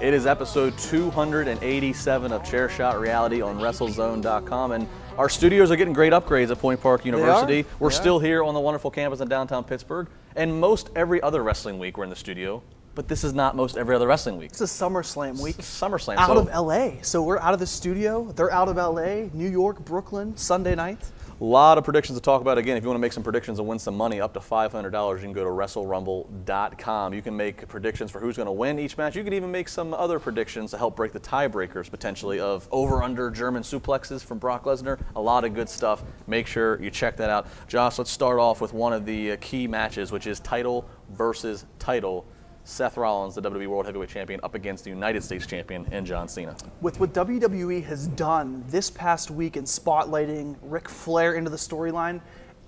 It is episode 287 of Chair Shot Reality on WrestleZone.com, and our studios are getting great upgrades at Point Park University. We're still here on the wonderful campus in downtown Pittsburgh, and most every other wrestling week we're in the studio, but this is not most every other wrestling week. It's a SummerSlam week. SummerSlam. Out of LA. So we're out of the studio. They're out of LA, New York, Brooklyn, Sunday night. A lot of predictions to talk about. Again, if you want to make some predictions and win some money, up to $500, you can go to WrestleRumble.com. You can make predictions for who's going to win each match. You can even make some other predictions to help break the tiebreakers, potentially, of over-under German suplexes from Brock Lesnar. A lot of good stuff. Make sure you check that out. Josh, let's start off with one of the key matches, which is title versus title. Seth Rollins, the WWE World Heavyweight Champion, up against the United States Champion and John Cena. With what WWE has done this past week in spotlighting Ric Flair into the storyline,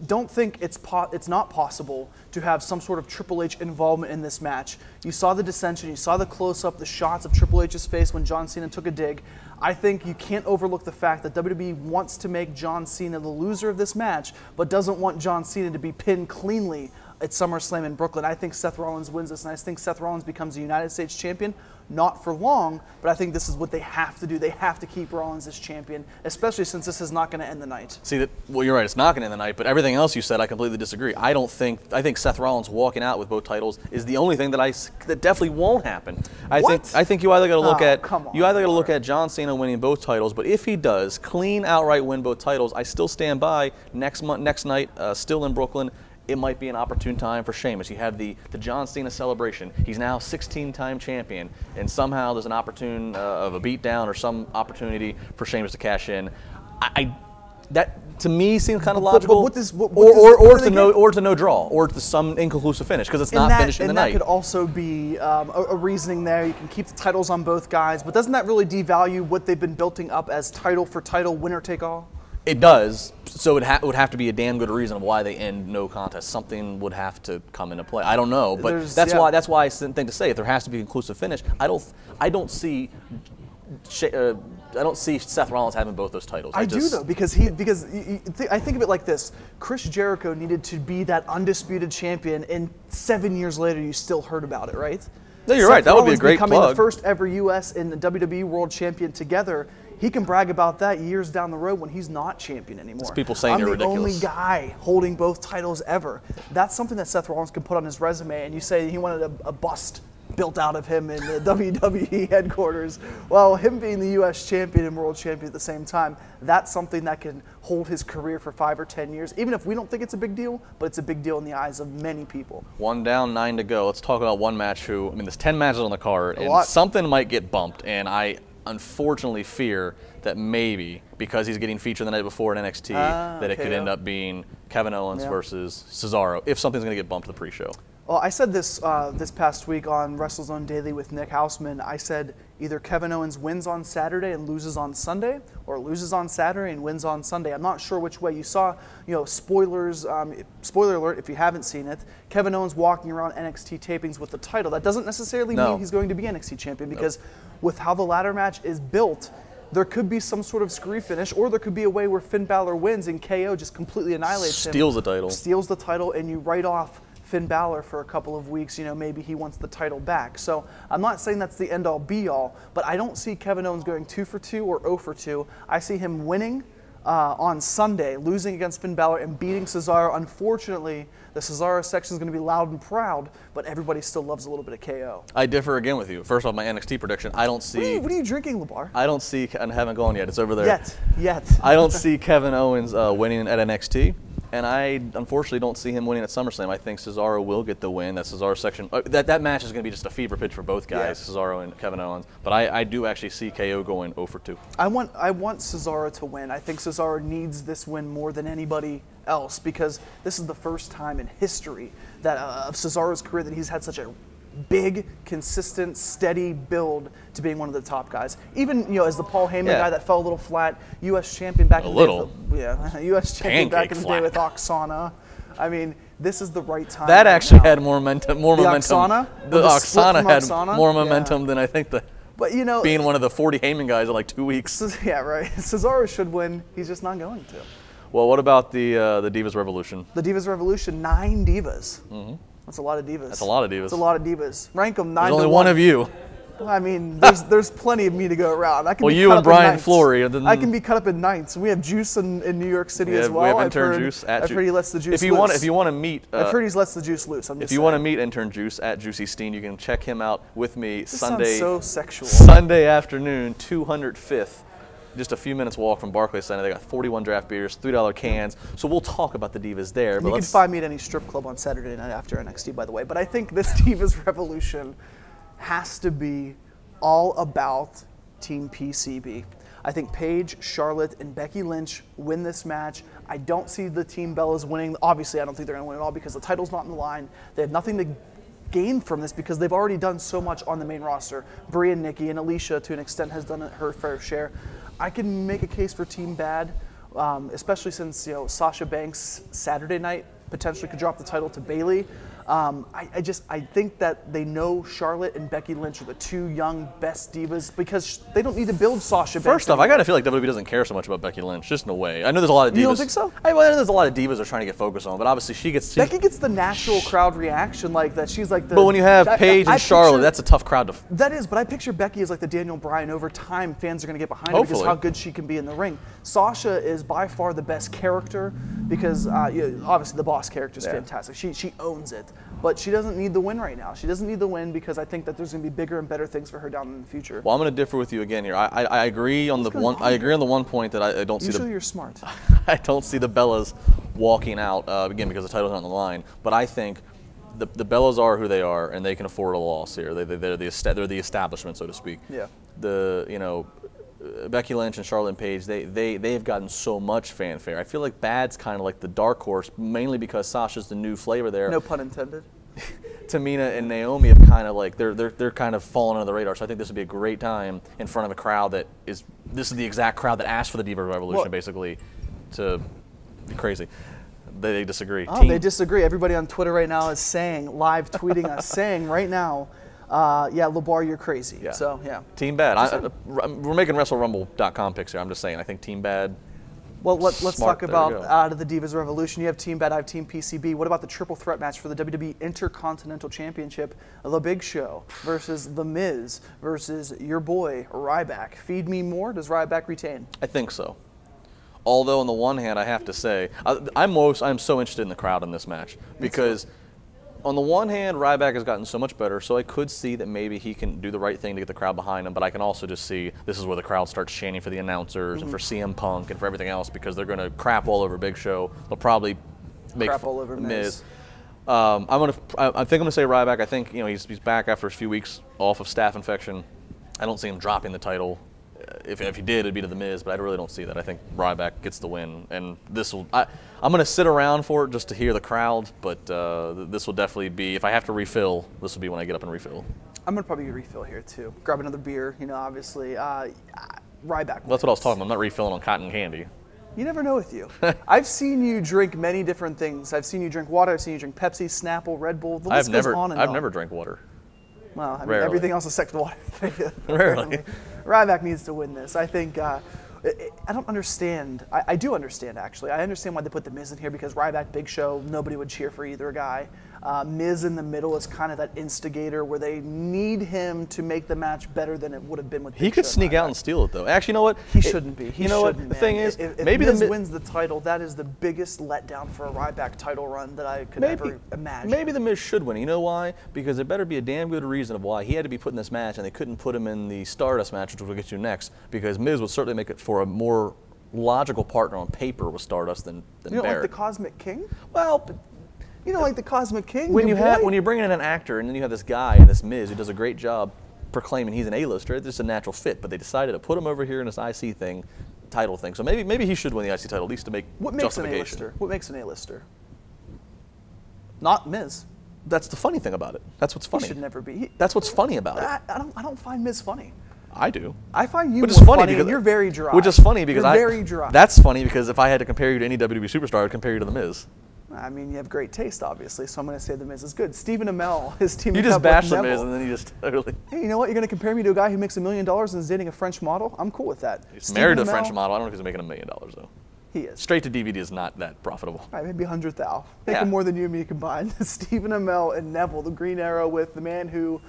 don't think it's not possible to have some sort of Triple H involvement in this match. You saw the dissension, you saw the close-up, the shots of Triple H's face when John Cena took a dig. I think you can't overlook the fact that WWE wants to make John Cena the loser of this match, but doesn't want John Cena to be pinned cleanly at SummerSlam in Brooklyn. I think Seth Rollins wins this, and I think Seth Rollins becomes a United States champion, not for long, but I think this is what they have to do. They have to keep Rollins as champion, especially since this is not going to end the night. See, well, you're right, it's not going to end the night, but everything else you said, I completely disagree. I think Seth Rollins walking out with both titles is the only thing that definitely won't happen. I think you either got to look at John Cena winning both titles, but if he does clean outright win both titles, I still stand by next night, still in Brooklyn. It might be an opportune time for Sheamus. You have the John Cena celebration. He's now 16-time champion, and somehow there's an opportune of a beatdown or some opportunity for Sheamus to cash in. That to me seems kind of logical. Or to no draw, or to some inconclusive finish because it's not finishing the night. And that could also be a reasoning there. You can keep the titles on both guys, but doesn't that really devalue what they've been building up as title for title, winner take all? It does, so it would have to be a damn good reason of why they end no contest. Something would have to come into play. I don't know, but that's why I think to say if there has to be a conclusive finish. I don't see Seth Rollins having both those titles. I do though, because I think of it like this: Chris Jericho needed to be that undisputed champion, and 7 years later you still heard about it, right? No, you're right. That would be a great plug. Becoming the first ever U.S. and the WWE World Champion together. He can brag about that years down the road when he's not champion anymore. It's people saying you're ridiculous. I'm the only guy holding both titles ever. That's something that Seth Rollins can put on his resume, and you say he wanted a bust built out of him in the WWE headquarters. Well, him being the U.S. champion and world champion at the same time, that's something that can hold his career for 5 or 10 years, even if we don't think it's a big deal, but it's a big deal in the eyes of many people. 1 down, 9 to go. Let's talk about one match there's 10 matches on the card, and something might get bumped, and I unfortunately fear that maybe because he's getting featured the night before in NXT that it could end up being Kevin Owens versus Cesaro if something's going to get bumped to the pre-show. Well, I said this this past week on WrestleZone Daily with Nick Houseman. I said either Kevin Owens wins on Saturday and loses on Sunday, or loses on Saturday and wins on Sunday. I'm not sure which way. You saw, spoilers. Spoiler alert if you haven't seen it. Kevin Owens walking around NXT tapings with the title. That doesn't necessarily mean he's going to be NXT champion, because with how the ladder match is built, there could be some sort of screw finish, or there could be a way where Finn Balor wins and KO just completely annihilates him. Steals the title. Steals the title, and you write off Finn Balor for a couple of weeks. Maybe he wants the title back. So I'm not saying that's the end-all be-all, but I don't see Kevin Owens going 2 for 2 or 0 for 2. I see him winning on Sunday, losing against Finn Balor and beating Cesaro. Unfortunately, the Cesaro section is going to be loud and proud, but everybody still loves a little bit of KO. I differ again with you. First off, my NXT prediction, I don't see... What are you drinking, LeBar? I don't see... I haven't gone yet. It's over there. Yet. I don't see Kevin Owens winning at NXT, and I unfortunately don't see him winning at SummerSlam. I think Cesaro will get the win. That Cesaro section... that match is going to be just a fever pitch for both guys, Cesaro and Kevin Owens. But I do actually see KO going 0 for 2. I want Cesaro to win. I think Cesaro needs this win more than anybody else, because this is the first time in history that of Cesaro's career that he's had such a big, consistent, steady build to being one of the top guys. Even as the Paul Heyman guy that fell a little flat, U.S. champion back in the day. U.S. champion back in the day with Oksana. I mean, this is the right time. That actually had more momentum. The Oksana? The Oksana had more momentum than I think the. But being one of the 40 Heyman guys in like 2 weeks. Yeah, right. Cesaro should win. He's just not going to. Well, what about the Divas Revolution? The Divas Revolution, 9 divas. Mm-hmm. That's a lot of divas. That's a lot of divas. That's a lot of divas. Rank them 9 There's to 1. only one of you. I mean, there's plenty of me to go around. I can well, be you cut and up in Brian ninths. Flory. I can be cut up in ninths. We have Juice in New York City as well. We have intern Juice at I've heard he lets the juice if you loose. If you want to meet, I've heard he lets the juice loose. If you want to meet intern Juice at Juicy Steen, you can check him out with me This Sunday. sounds so sexual. Sunday afternoon, 205th. Just a few minutes walk from Barclays Center. They got 41 draft beers, $3 cans. So we'll talk about the Divas there. But you can find me at any strip club on Saturday night after NXT, by the way. But I think this Divas Revolution has to be all about Team PCB. I think Paige, Charlotte, and Becky Lynch win this match. I don't see the Team Bellas winning. Obviously, I don't think they're going to win at all because the title's not in the line. They have nothing to gain from this because they've already done so much on the main roster. Brie and Nikki and Alicia, to an extent, has done her fair share. I can make a case for Team Bad, especially since Sasha Banks Saturday night potentially could drop the title to Bayley. I think that they know Charlotte and Becky Lynch are the two young best divas because they don't need to build Sasha Banks. First off, I gotta feel like WWE doesn't care so much about Becky Lynch, just in a way. I know there's a lot of divas. You don't think so? I know there's a lot of divas are trying to get focused on, but obviously Becky gets the natural crowd reaction like that. She's like the. But when you have Paige and Charlotte, that's a tough crowd to. That is, but I picture Becky as like the Daniel Bryan. Over time, fans are going to get behind her because how good she can be in the ring. Sasha is by far the best character because obviously the boss character is fantastic. She owns it. But she doesn't need the win right now. She doesn't need the win because I think that there's going to be bigger and better things for her down in the future. Well, I'm going to differ with you again here. I agree on the one. I agree on the one point that I don't see. Usually you're smart. I don't see the Bellas walking out again because the title's not on the line. But I think the Bellas are who they are, and they can afford a loss here. They're the establishment, so to speak. Yeah. Becky Lynch and Charlotte and Paige, they've gotten so much fanfare. I feel like Bad's kind of like the dark horse, mainly because Sasha's the new flavor there. No pun intended. Tamina and Naomi have kind of like they're kind of falling under the radar. So I think this would be a great time in front of a crowd that is the exact crowd that asked for the Diva Revolution, basically, to be crazy. They disagree. Oh, they disagree. Everybody on Twitter right now is saying, live tweeting us, saying right now. Yeah, LeBar, you're crazy. Yeah. So, yeah. Team Bad. We're making WrestleRumble.com picks here. I'm just saying. I think Team Bad. Well, let's talk about out of the Divas Revolution. You have Team Bad, I have Team PCB. What about the triple threat match for the WWE Intercontinental Championship? The Big Show versus The Miz versus your boy, Ryback. Feed me more. Does Ryback retain? I think so. Although, on the one hand, I have to say, I'm so interested in the crowd in this match because on the one hand, Ryback has gotten so much better, so I could see that maybe he can do the right thing to get the crowd behind him, but I can also just see this is where the crowd starts chanting for the announcers and for CM Punk and for everything else because they're going to crap all over Big Show. They'll probably make crap all over Miz. I think I'm going to say Ryback. I think he's back after a few weeks off of staph infection. I don't see him dropping the title. If he did, it'd be to The Miz, but I really don't see that. I think Ryback gets the win, and I'm going to sit around for it just to hear the crowd, but this will definitely be, if I have to refill, this will be when I get up and refill. I'm going to probably refill here, too. Grab another beer, obviously. Ryback Well, that's what I was talking about. I'm not refilling on cotton candy. You never know with you. I've seen you drink many different things. I've seen you drink water. I've seen you drink Pepsi, Snapple, Red Bull. The list goes on and on. I've never drank water. Well, I mean, everything else except water. Rarely. Ryback needs to win this. I think, I don't understand. I do understand, actually. I understand why they put The Miz in here because Ryback, Big Show, nobody would cheer for either guy. Miz in the middle is kind of that instigator where they need him to make the match better than it would have been with Big Show. He could sneak out and steal it, though. Actually, you know what? He shouldn't be. You know what? The thing is, if maybe Miz wins the title, that is the biggest letdown for a Ryback title run that I could ever imagine. Maybe The Miz should win. You know why? Because there better be a damn good reason of why he had to be put in this match, and they couldn't put him in the Stardust match, which we'll get to next, because Miz would certainly make it for a more logical partner on paper with Stardust than Barrett. Like the Cosmic King? Well, but like the Cosmic King. When you bring in an actor and then you have this guy and this Miz who does a great job proclaiming he's an A-lister, it's just a natural fit. But they decided to put him over here in this IC thing, title thing. So maybe he should win the IC title at least to make justification. What makes an A-lister? Not Miz. That's the funny thing about it. That's what's funny. He should never be. That's what's funny about it. I don't find Miz funny. I do. I find you more funny because you're very dry. Which is funny because you're very dry. That's funny because if I had to compare you to any WWE superstar, I would compare you to The Miz. I mean, you have great taste, obviously, so I'm going to say The Miz is good. Stephen Amell, his team. You just bash The Miz and then you just totally. Hey, you know what? You're going to compare me to a guy who makes $1 million and is dating a French model? I'm cool with that. He's married to a French model. I don't know if he's making $1 million, though. He is. Straight to DVD is not that profitable. All right, maybe 100,000. Making more than you and me combined. Stephen Amell and Neville, the Green Arrow with the man who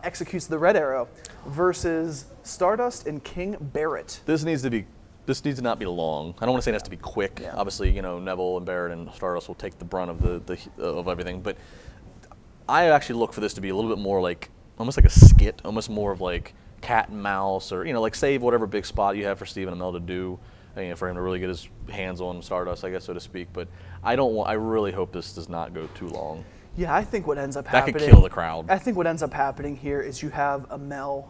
executes the Red Arrow versus Stardust and King Barrett. This needs to not be long. I don't want to say it has to be quick. Yeah. Obviously, Neville and Barrett and Stardust will take the brunt of of everything. But I actually look for this to be a little bit more like almost like a skit, almost more of like cat and mouse, or like save whatever big spot you have for Stephen Amell to do, for him to really get his hands on Stardust, I guess, so to speak. But I really hope this does not go too long. Yeah, I think what ends up happening... That could kill the crowd. I think what ends up happening here is you have Amell,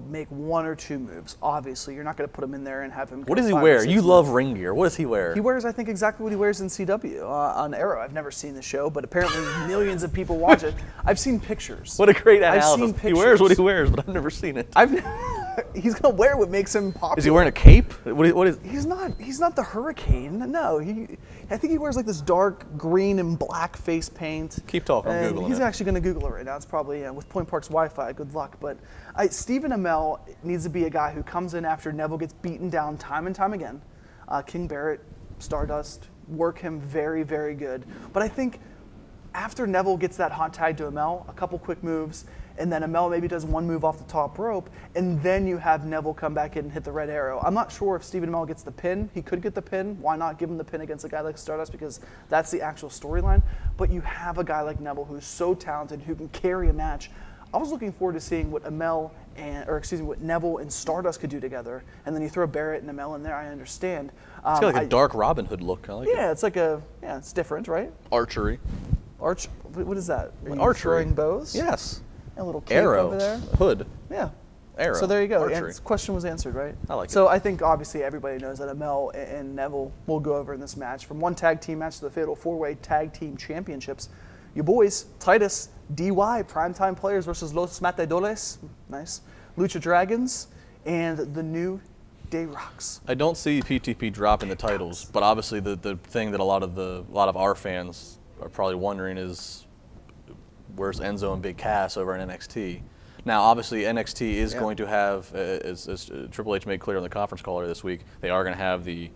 make 1 or 2 moves. Obviously, you're not going to put him in there and have him... What does he wear? You love ring gear. What does he wear? He wears, I think, exactly what he wears in CW on Arrow. I've never seen the show, but apparently millions of people watch it. I've seen pictures. What a great analysis. I've seen pictures. He wears what he wears, but I've never seen it. He's going to wear what makes him popular. Is he wearing a cape? What is? He's not the Hurricane. No, I think he wears like this dark green and black face paint. Keep talking. I'm Googling He's it. actually going to Google it right now. It's probably with Point Park's Wi-Fi. Good luck. But Stephen Amell needs to be a guy who comes in after Neville gets beaten down time and time again. King Barrett, Stardust, work him very, very good. But I think after Neville gets that hot tag to Amell, a couple quick moves, and then Amell maybe does 1 move off the top rope, and then you have Neville come back in and hit the Red Arrow. I'm not sure if Stephen Amell gets the pin. He could get the pin. Why not give him the pin against a guy like Stardust, because that's the actual storyline. But you have a guy like Neville who's so talented, who can carry a match. I was looking forward to seeing what what Neville and Stardust could do together, and then you throw Barrett and Amell in there. I understand. It's got like a dark Robin Hood look. I like it. Yeah, it's like it's different, right? Archery. What is that? Archery. Throwing bows? Yes. A little cape Arrow. over there. Hood. Yeah. Arrow. So there you go. Archery. The question was answered, right? I like it. So I think obviously everybody knows that Amell and Neville will go over in this match. From one tag team match to the Fatal 4-Way Tag Team Championships. Your boys, Titus, DY, Primetime Players versus Los Matadores. Nice. Lucha Dragons and the New Day Rocks. I don't see PTP dropping the titles, but obviously the thing that a lot of our fans are probably wondering is, where's Enzo and Big Cass over in NXT? Now, obviously, NXT is going to have, as Triple H made clear on the conference call earlier this week, they are going to have the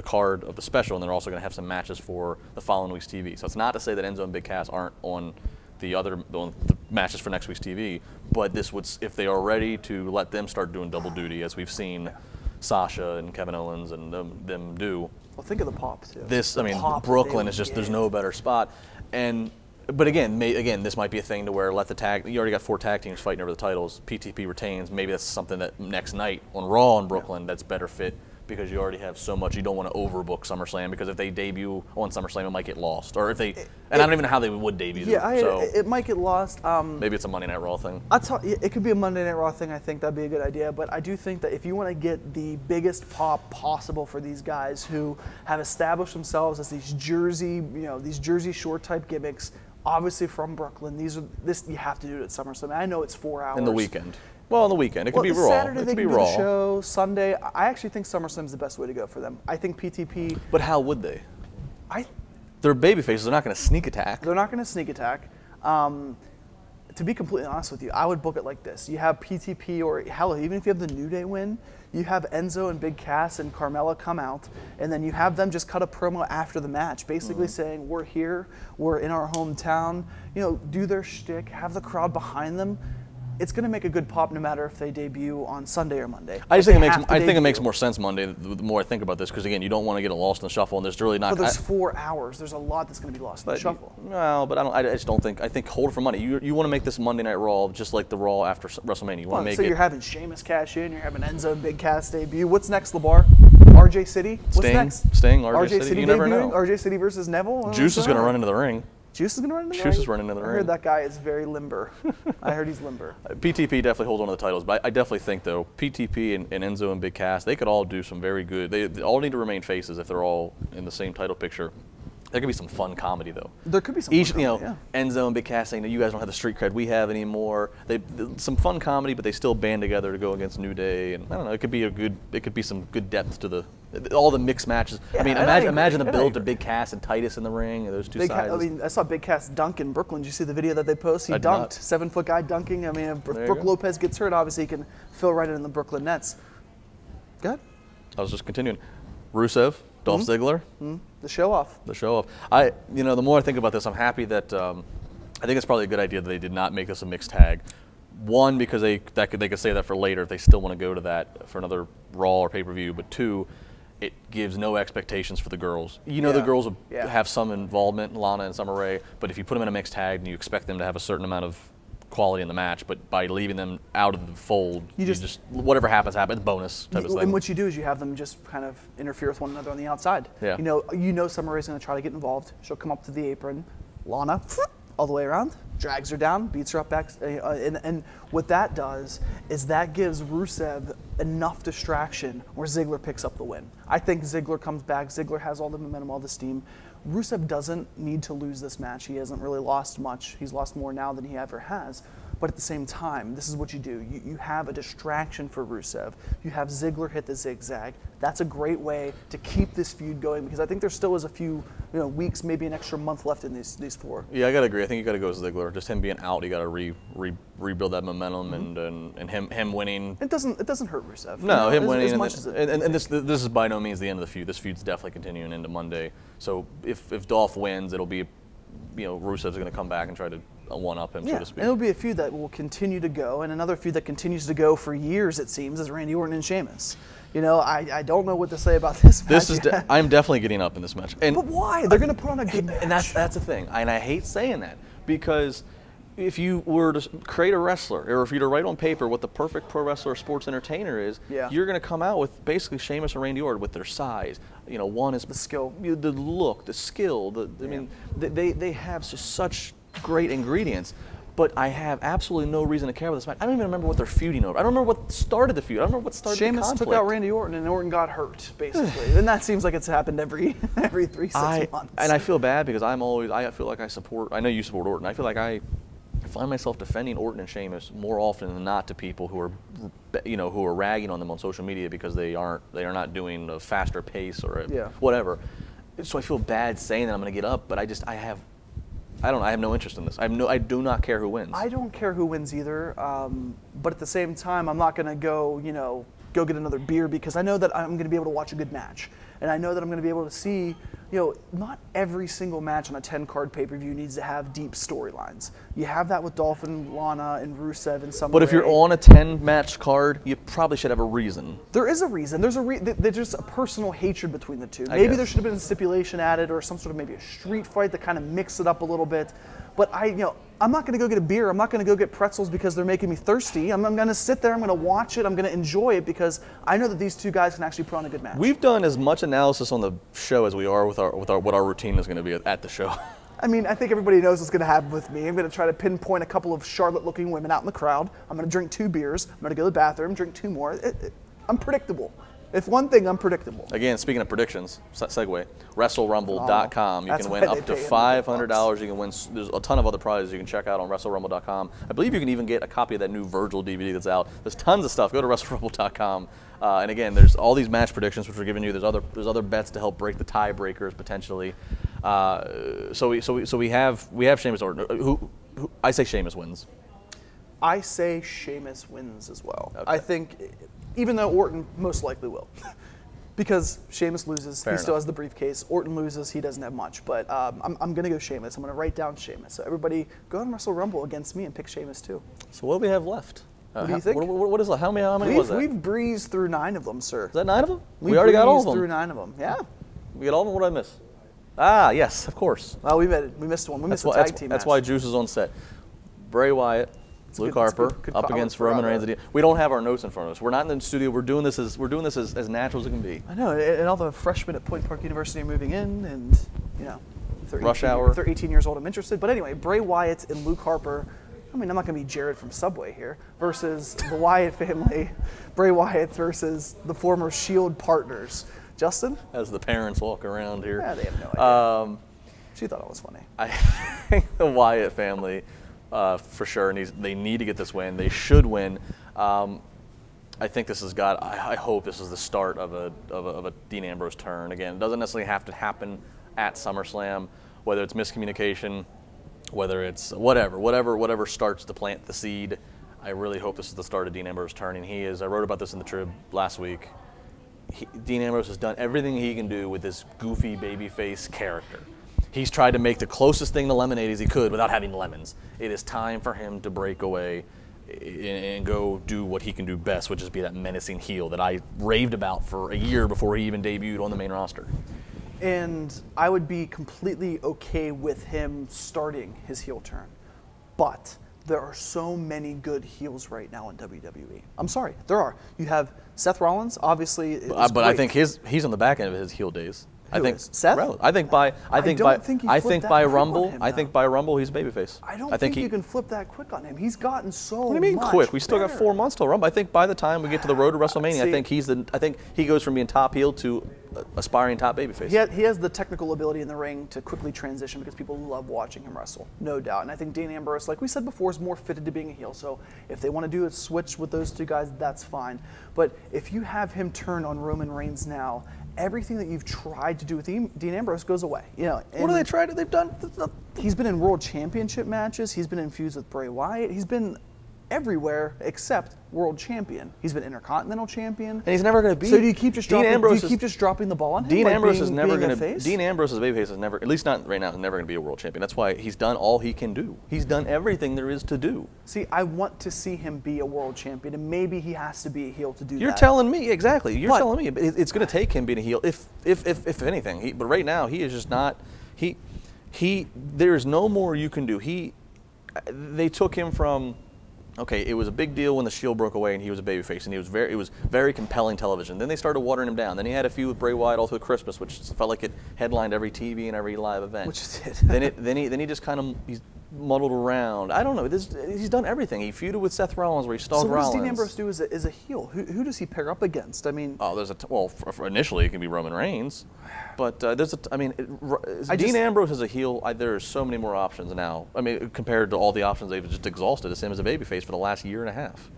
card of the special, and they're also going to have some matches for the following week's TV. So it's not to say that Enzo and Big Cass aren't on the matches for next week's TV, but this would, if they are ready to let them start doing double duty, as we've seen Sasha and Kevin Owens and them do. Well, think of the pop, too. Brooklyn is just, there's no better spot. But again, this might be a thing to where you already got 4 tag teams fighting over the titles. PTP retains. Maybe that's something that next night on Raw in Brooklyn that's better fit, because you already have so much. You don't want to overbook SummerSlam, because if they debut on SummerSlam, it might get lost. Or if they, I don't even know how they would debut. Yeah, it might get lost. Maybe it's a Monday Night Raw thing. It could be a Monday Night Raw thing. I think that'd be a good idea. But I do think that if you want to get the biggest pop possible for these guys who have established themselves as these Jersey Shore type gimmicks, obviously from Brooklyn, you have to do it at SummerSlam. I know it's 4 hours. In the weekend. Well, on the weekend. It could be Raw. Saturday it they could be can do Raw. the show. Sunday, I actually think SummerSlam is the best way to go for them. I think PTP. But how would they? They're babyfaces. They're not going to sneak attack. They're not going to sneak attack. To be completely honest with you, I would book it like this. You have PTP, or hell, even if you have the New Day win, you have Enzo and Big Cass and Carmella come out, and then you have them just cut a promo after the match, basically saying, we're here, we're in our hometown, do their shtick, have the crowd behind them. It's going to make a good pop no matter if they debut on Sunday or Monday. I think it makes more sense Monday the more I think about this, because again, you don't want to get lost in the shuffle, and there's really not. But there's 4 hours. There's a lot that's going to be lost in the shuffle. I just don't think. I think hold it for Monday. You want to make this Monday Night Raw just like the Raw after WrestleMania. You want to make it. You're having Sheamus cash in. You're having Enzo and Big Cass debut. What's next, LeBar? RJ City. What's next? Sting. RJ City. You never know. RJ City versus Neville. Juice is going to run into the ring. Juice is going to run into the ring? Juice is running into the ring. I heard that guy is very limber. I heard he's limber. PTP definitely holds on to the titles, but I definitely think, though, PTP and Enzo and Big Cass, they could all do some very good. They all need to remain faces if they're all in the same title picture. There could be some fun comedy, though. There could be some fun comedy, Enzo and Big Cass saying, you guys don't have the street cred we have anymore. Some fun comedy, but they still band together to go against New Day. And I don't know, it could be some good depth to all the mixed matches. Yeah, imagine the build to Big Cass and Titus in the ring, those two sides. I saw Big Cass dunk in Brooklyn. Did you see the video that they posted? He dunked. 7-foot guy dunking. If Brooke Lopez gets hurt, obviously he can fill right in the Brooklyn Nets. Go ahead. I was just continuing. Rusev, Dolph Ziggler. The show off. The show off. The more I think about this, I'm happy that I think it's probably a good idea that they did not make this a mixed tag. One, because they could say that for later if they still want to go to that for another Raw or pay-per-view. But two, it gives no expectations for the girls. You know, the girls will have some involvement, Lana and Summer Rae, but if you put them in a mixed tag and you expect them to have a certain amount of quality in the match, but by leaving them out of the fold, you just whatever happens, bonus type of thing. And what you do is you have them just kind of interfere with one another on the outside. Yeah. You know Summer Rae's going to try to get involved. She'll come up to the apron, Lana, all the way around, drags her down, beats her up back, and what that does is that gives Rusev enough distraction where Ziggler picks up the win. I think Ziggler comes back. Ziggler has all the momentum, all the steam. Rusev doesn't need to lose this match. He hasn't really lost much. He's lost more now than he ever has. But at the same time, this is what you do. You have a distraction for Rusev. You have Ziggler hit the zigzag. That's a great way to keep this feud going because I think there still is a few weeks, maybe an extra month left in these four. Yeah, I gotta agree. I think you gotta go with Ziggler. Just him being out, you gotta rebuild that momentum and him winning. It doesn't hurt Rusev. No, him winning. As much as it and this is by no means the end of the feud. This feud's definitely continuing into Monday. So if Dolph wins, it'll be, Rusev's gonna come back and try to one-up him, so to speak. And it'll be a feud that will continue to go, and another feud that continues to go for years, it seems, is Randy Orton and Sheamus. I don't know what to say about this match. I'm definitely getting up in this match. But why? They're going to put on a good match. And that's the thing. And I hate saying that because if you were to create a wrestler, or if you were to write on paper what the perfect pro wrestler sports entertainer is, you're going to come out with basically Sheamus and Randy Orton with their size. One is the skill, the look, the skill. I mean, they have such great ingredients, but I have absolutely no reason to care about this match. I don't even remember what they're feuding over. I don't remember what started the feud. I don't remember what started the conflict. Sheamus took out Randy Orton, and Orton got hurt, basically. And that seems like it's happened every 3-6 months. And I feel bad because I feel like I know you support Orton. I feel like I find myself defending Orton and Sheamus more often than not to people who are ragging on them on social media because they are not doing a faster pace or whatever. So I feel bad saying that I'm going to get up, but I have no interest in this. I do not care who wins. I don't care who wins either. But at the same time, I'm not going to go get another beer because I know that I'm going to be able to watch a good match. And I know that I'm going to be able to see, not every single match on a 10-card pay-per-view needs to have deep storylines. You have that with Dolph and Lana and Rusev and Summer Rae. But if you're on a 10-match card, you probably should have a reason. There is a reason. There's just a personal hatred between the two. Maybe there should have been a stipulation added or some sort of maybe a street fight to kind of mix it up a little bit. But I'm not going to go get a beer. I'm not going to go get pretzels because they're making me thirsty. I'm going to sit there. I'm going to watch it. I'm going to enjoy it because I know that these two guys can actually put on a good match. We've done as much analysis on the show as we are with what our routine is going to be at the show. I mean, I think everybody knows what's going to happen with me. I'm going to try to pinpoint a couple of Charlotte-looking women out in the crowd. I'm going to drink 2 beers. I'm going to go to the bathroom, drink 2 more. I'm predictable. If one thing, I'm predictable. Again, speaking of predictions, segue, WrestleRumble.com. You can win up to $500. You can win. There's a ton of other prizes you can check out on WrestleRumble.com. I believe you can even get a copy of that new Virgil DVD that's out. There's tons of stuff. Go to WrestleRumble.com. And again, there's all these match predictions which we're giving you. There's other bets to help break the tiebreakers potentially. So we have Sheamus Orton. Who I say Sheamus wins. I say Sheamus wins as well. Okay. I think, even though Orton most likely will, because Sheamus loses, he still has the briefcase. Orton loses, he doesn't have much. But I'm going to go Sheamus. I'm going to write down Sheamus. So everybody, go on Wrestle Rumble against me and pick Sheamus too. So what do we have left? What do you think? What is how many was that? We've breezed through 9 of them, sir. Is that 9 of them? We already got all of them. Through 9 of them. Yeah. We got all of them. What did I miss? Ah, yes, of course. Well, we missed one. We missed the tag team match. That's why Juice is on set. Bray Wyatt, Luke Harper up against Roman Reigns. We don't have our notes in front of us. We're not in the studio. We're doing this as natural as it can be. I know, and all the freshmen at Point Park University are moving in, and rush hour. If they're 18 years old, I'm interested. But anyway, Bray Wyatt and Luke Harper. I mean, I'm not going to be Jared from Subway here. Versus the Wyatt family, Bray Wyatt versus the former Shield partners. Justin? As the parents walk around here. Yeah, they have no idea. She thought it was funny. I think the Wyatt family, for sure, they need to get this win. They should win. I think this has got. I hope this is the start of a Dean Ambrose turn. Again, it doesn't necessarily have to happen at SummerSlam. Whether it's miscommunication, whether it's whatever starts to plant the seed. I really hope this is the start of Dean Ambrose turning. He is. I wrote about this in the Trib last week. Dean Ambrose has done everything he can do with this goofy babyface character. He's tried to make the closest thing to lemonade as he could without having lemons. It is time for him to break away and go do what he can do best, which is be that menacing heel that I raved about for a year before he even debuted on the main roster. And I would be completely okay with him starting his heel turn. But there are so many good heels right now in WWE. I'm sorry, there are. You have Seth Rollins, obviously. But I think he's on the back end of his heel days. I think Seth. I think by Rumble, he's babyface. I don't think you can flip that quick on him. He's gotten so. What do you mean quick? We still got 4 months till Rumble. I think by the time we get to the road to WrestleMania, I think he goes from being top heel to aspiring top babyface. He has the technical ability in the ring to quickly transition because people love watching him wrestle, no doubt. And I think Dean Ambrose, like we said before, is more fitted to being a heel. So if they want to do a switch with those two guys, that's fine. But if you have him turn on Roman Reigns now, everything that you've tried to do with Dean Ambrose goes away. What do they try to? They've done. He's been in World Championship matches. He's been infused with Bray Wyatt. He's been everywhere except World Champion. He's been Intercontinental Champion. And he's never going to be. So do you keep just dropping the ball on him? Dean Ambrose is never going to. Dean Ambrose's babyface is never, at least not right now, is never going to be a World Champion. That's why he's done all he can do. He's done everything there is to do. See, I want to see him be a World Champion, and maybe he has to be a heel to do that. You're telling me exactly. You're telling me it's going to take him being a heel, if anything. But right now, he is just not. There's no more you can do. They took him from. Okay, it was a big deal when the Shield broke away and he was a babyface, and it was very compelling television. Then they started watering him down. Then he had a feud with Bray Wyatt all through Christmas, which felt like it headlined every TV and every live event. Which it did. then he just kind of he's muddled around. I don't know. He's done everything. He feuded with Seth Rollins, where he stalled Rollins. So what does Dean Ambrose do as a heel? Who does he pair up against? I mean, initially it can be Roman Reigns, but Dean Ambrose as a heel, there are so many more options now. I mean, compared to all the options they've just exhausted as him as a babyface for the last year and a half.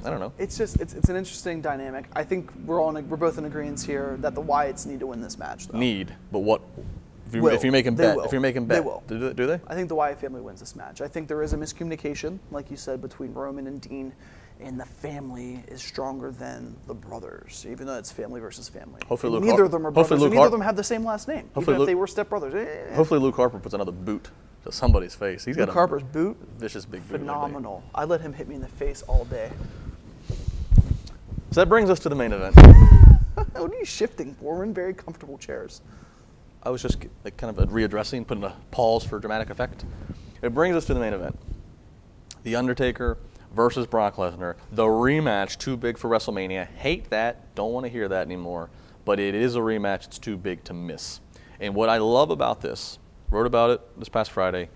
I don't know. It's an interesting dynamic. I think we're both in agreement here that the Wyatts need to win this match, though. But what? If you're making bet, they will. Do they? I think the Wyatt family wins this match. I think there is a miscommunication, like you said, between Roman and Dean, and the family is stronger than the brothers, even though it's family versus family. Hopefully, neither of them are brothers. Neither of them have the same last name, even if they were stepbrothers. Hopefully, Luke Harper puts another boot to somebody's face. He's got Luke Harper's boot, vicious big boot. Phenomenal. I let him hit me in the face all day. So that brings us to the main event. What are you shifting for? We're in very comfortable chairs. I was just kind of readdressing, putting a pause for dramatic effect. It brings us to the main event. The Undertaker versus Brock Lesnar. The rematch, too big for WrestleMania. Hate that. Don't want to hear that anymore. But it is a rematch. It's too big to miss. And what I love about this, wrote about it this past Friday,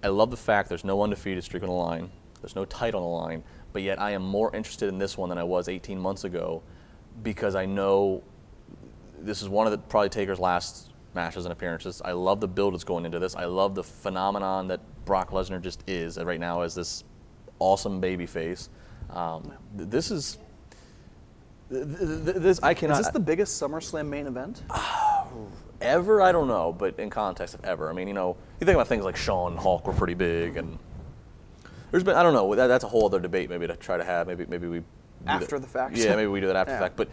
I love the fact there's no undefeated streak on the line. There's no title on the line. But yet I am more interested in this one than I was 18 months ago, because I know this is one of the probably Taker's last matches and appearances. I love the build that's going into this. I love the phenomenon that Brock Lesnar just is right now as this awesome babyface. This I cannot. Is this the biggest SummerSlam main event? Ever? I don't know, but in context of ever. I mean, you think about things like Shawn and Hulk were pretty big, and there's been, I don't know, that's a whole other debate maybe to try to have. Maybe we after the fact. Yeah, maybe we do that after the fact. But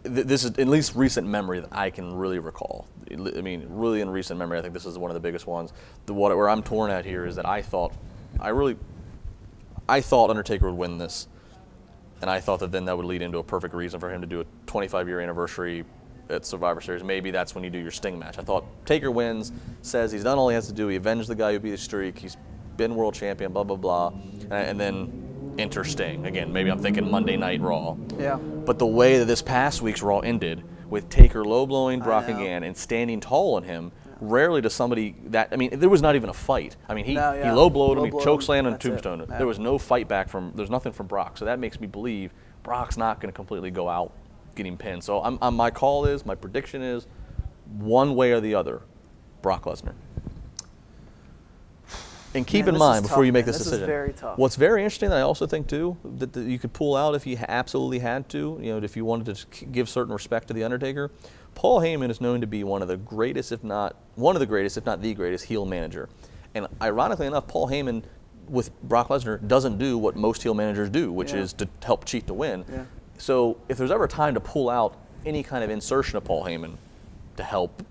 this is at least recent memory that I can really recall. I mean, really in recent memory, I think this is one of the biggest ones. Where I'm torn at here is that I thought Undertaker would win this, and I thought that then that would lead into a perfect reason for him to do a 25-year anniversary at Survivor Series. Maybe that's when you do your Sting match. I thought Taker wins, says he's done all he has to do. He avenged the guy who beat the streak. He's been world champion, blah, blah, blah, and then enter Sting. Again, maybe I'm thinking Monday Night Raw. Yeah. But the way that this past week's Raw ended, with Taker low-blowing Brock again and standing tall on him, rarely does somebody that, I mean, there was not even a fight. I mean, he low-blowed him, he chokeslammed and tombstone. There was no fight back there's nothing from Brock. So that makes me believe Brock's not going to completely go out getting pinned. So my prediction is, one way or the other, Brock Lesnar. And keep in mind before you make this decision, very tough. What's very interesting that I also think too, that you could pull out if you absolutely had to, if you wanted to give certain respect to The Undertaker, Paul Heyman is known to be one of the greatest, if not the greatest heel manager. And ironically enough, Paul Heyman with Brock Lesnar doesn't do what most heel managers do, which is to help cheat to win. Yeah. So if there's ever a time to pull out any kind of insertion of Paul Heyman to help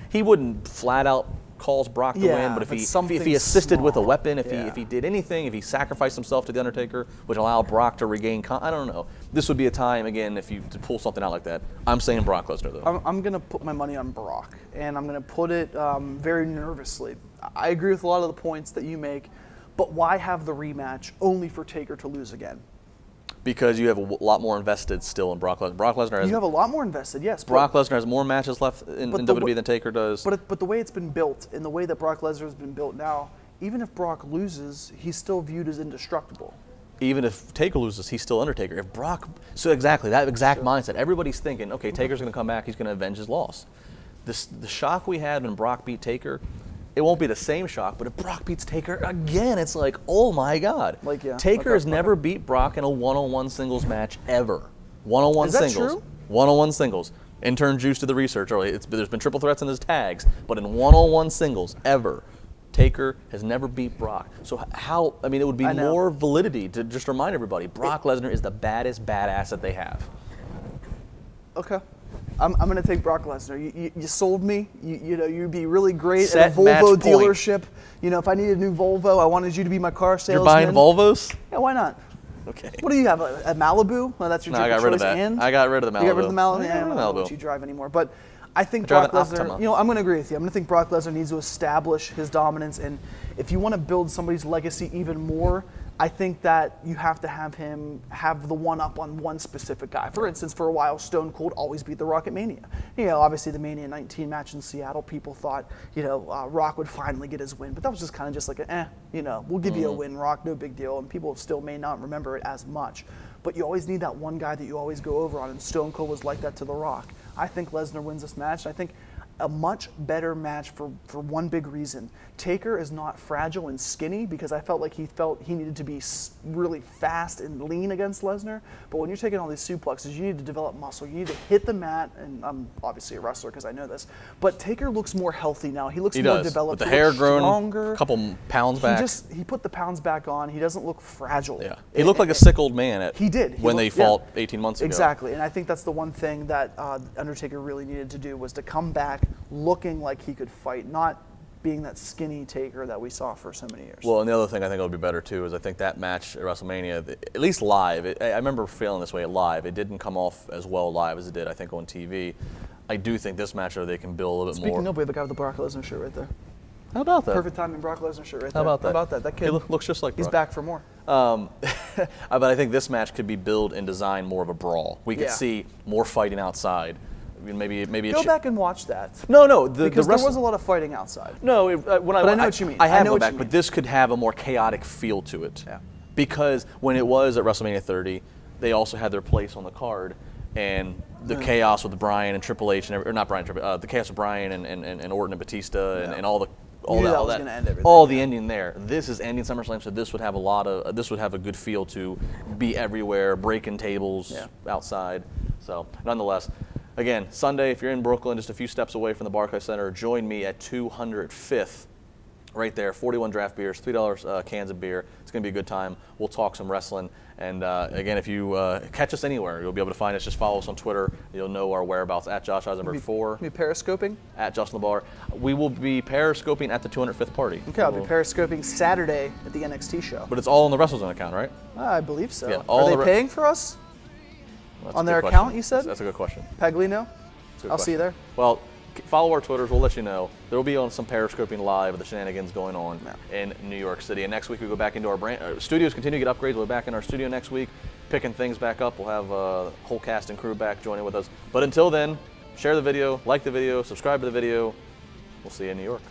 he wouldn't flat out calls Brock to win, but if he assisted with a weapon, if he did anything, if he sacrificed himself to the Undertaker, which allowed Brock to regain, I don't know. This would be a time again to pull something out like that. I'm saying Brock Lesnar though. I'm gonna put my money on Brock, and I'm gonna put it very nervously. I agree with a lot of the points that you make, but why have the rematch only for Taker to lose again? Because you have a lot more invested still in Brock Lesnar. Brock Lesnar has. You have a lot more invested, yes. Brock Lesnar has more matches left in WWE than Taker does. But the way it's been built, and the way that Brock Lesnar has been built now, even if Brock loses, he's still viewed as indestructible. Even if Taker loses, he's still Undertaker. If Brock, so exactly that exact mindset. Everybody's thinking, okay, Taker's going to come back. He's going to avenge his loss. The shock we had when Brock beat Taker. It won't be the same shock, but if Brock beats Taker again, it's like, oh my God. Taker has never beat Brock in a one-on-one singles match ever. One-on-one singles. Is that true? One-on-one singles. Intern juice to the research early. There's been triple threats in his tags, but in one-on-one singles ever, Taker has never beat Brock. So how? I mean, it would be more validity to just remind everybody: Brock Lesnar is the baddest badass that they have. Okay. I'm going to take Brock Lesnar. You sold me. You'd be really great at a Volvo dealership. You know, if I needed a new Volvo, I wanted you to be my car salesman. You're buying Volvos? Yeah, why not? Okay. What do you have, a Malibu? Well, that's your I got rid of that. I got rid of the Malibu. You got rid of the Malibu? Yeah, I don't know what you drive anymore. But I think Brock Lesnar, I'm going to agree with you. I'm going to think Brock Lesnar needs to establish his dominance. And if you want to build somebody's legacy even more, I think that you have to have him have the one-up on one specific guy. For instance, for a while, Stone Cold always beat The Rock at Mania. You know, obviously the Mania 19 match in Seattle, people thought, Rock would finally get his win. But that was just kind of just like, we'll give you a win, Rock, no big deal. And people still may not remember it as much. But you always need that one guy that you always go over on, and Stone Cold was like that to The Rock. I think Lesnar wins this match. I think a much better match for one big reason. Taker is not fragile and skinny, because I felt like he needed to be really fast and lean against Lesnar. But when you're taking all these suplexes, you need to develop muscle. You need to hit the mat, and I'm obviously a wrestler because I know this. But Taker looks more healthy now. He looks more developed. With the hair grown, stronger. a couple pounds back. He put the pounds back on. He doesn't look fragile. Yeah, he looked like a sick old man. When they fought 18 months ago. Exactly, and I think that's the one thing that Undertaker really needed to do, was to come back looking like he could fight, not being that skinny Taker that we saw for so many years. Well, and the other thing I think will be better too is I think that match at WrestleMania, at least live, I remember feeling this way live. It didn't come off as well live as it did, I think, on TV. I do think this match, they can build a little bit more. Speaking of, we have the guy with the Brock Lesnar shirt right there. How about that? Perfect timing, Brock Lesnar shirt right there. How about that? How about that? That kid he looks just like Brock. He's back for more. But I think this match could be built and designed more of a brawl. We could see more fighting outside. Maybe go back and watch that. No, because there was a lot of fighting outside. No, I know what you mean. I have gone back, but this could have a more chaotic feel to it. Yeah. Because when it was at WrestleMania 30, they also had their place on the card, and the chaos with Bryan and Triple H, or not Bryan, the chaos with Bryan and Orton and Batista and all the ending there. This is ending SummerSlam, so this would have a good feel to be everywhere, breaking tables outside. So nonetheless. Again, Sunday, if you're in Brooklyn, just a few steps away from the Barclays Center, join me at 205th, right there, 41 draft beers, $3 cans of beer. It's going to be a good time. We'll talk some wrestling. And again, if you catch us anywhere, you'll be able to find us. Just follow us on Twitter. You'll know our whereabouts, at Josh Eisenberg 4. Be periscoping? At Justin LeBar. We will be periscoping at the 205th party. Okay, I'll be periscoping Saturday at the NXT show. But it's all on the WrestleZone account, right? I believe so. Yeah, are they paying for us? That's on their account, you said? That's a good question. Paglino? I'll see you there. Well, follow our Twitters. We'll let you know. There will be on some periscoping live of the shenanigans going on in New York City. And next week we go back into our studios, continue to get upgrades. We'll be back in our studio next week, picking things back up. We'll have a whole cast and crew back joining with us. But until then, share the video, like the video, subscribe to the video. We'll see you in New York.